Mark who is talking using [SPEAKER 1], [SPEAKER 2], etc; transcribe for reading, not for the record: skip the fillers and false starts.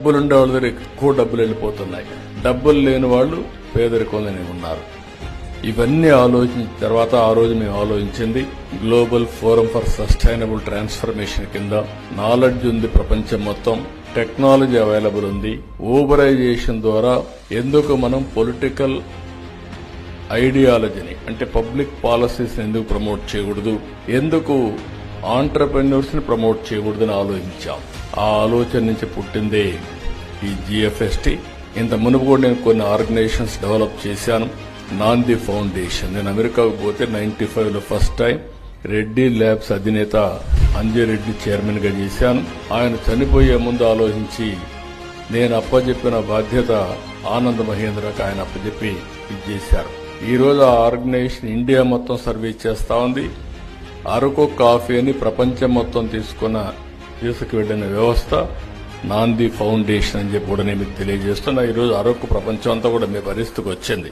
[SPEAKER 1] డబ్బులుండే వాళ్ళ దగ్గర ఎక్కువ డబ్బులు వెళ్ళిపోతున్నాయి. డబ్బులు లేని వాళ్ళు పేదరికంలోనే ఉన్నారు. ఇవన్నీ ఆలోచించిన తర్వాత ఆ రోజు మేము ఆలోచించింది global forum for sustainable transformation కింద నాలెడ్జ్ ఉంది, ప్రపంచం మొత్తం టెక్నాలజీ అవైలబుల్ ఉంది. ఊబరైజేషన్ ద్వారా ఎందుకు మనం పొలిటికల్ ఐడియాలజీని అంటే పబ్లిక్ పాలసీస్ ఎందుకు ప్రమోట్ చేయకూడదు, ఎందుకు ఆంటర్ప్రెన్యూర్స్ ని ప్రమోట్ చేయకూడదని ఆలోచించాం. ఆ ఆలోచన నుంచి పుట్టిందే ఈ జిఎఫ్ఎస్టీ. ఇంత మునుపు కూడా నేను కొన్ని ఆర్గనైజేషన్స్ డెవలప్ చేశాను. నాంది ఫౌండేషన్, నేను అమెరికాకు పోతే 95లో ఫస్ట్ టైం రెడ్డి ల్యాబ్స్ అధినేత అంజిరెడ్డి చైర్మన్ గా చేశాను. ఆయన చనిపోయే ముందు ఆలోచించి నేను అప్పచెప్పిన బాధ్యత ఆనంద్ మహేంద్రకు ఆయన అప్పచెప్పి ఇది చేశారు. ఈ రోజు ఆ ఆర్గనైజేషన్ ఇండియా మొత్తం సర్వీస్ చేస్తా ఉంది. అరకు కాఫీని ప్రపంచం మొత్తం తీసుకువెళ్లిన వ్యవస్థ నాంది ఫౌండేషన్ అని చెప్పి కూడా నేను మీకు తెలియజేస్తున్నా. ఈరోజు అరకు ప్రపంచం అంతా కూడా మీ పరిస్థితికి వచ్చింది.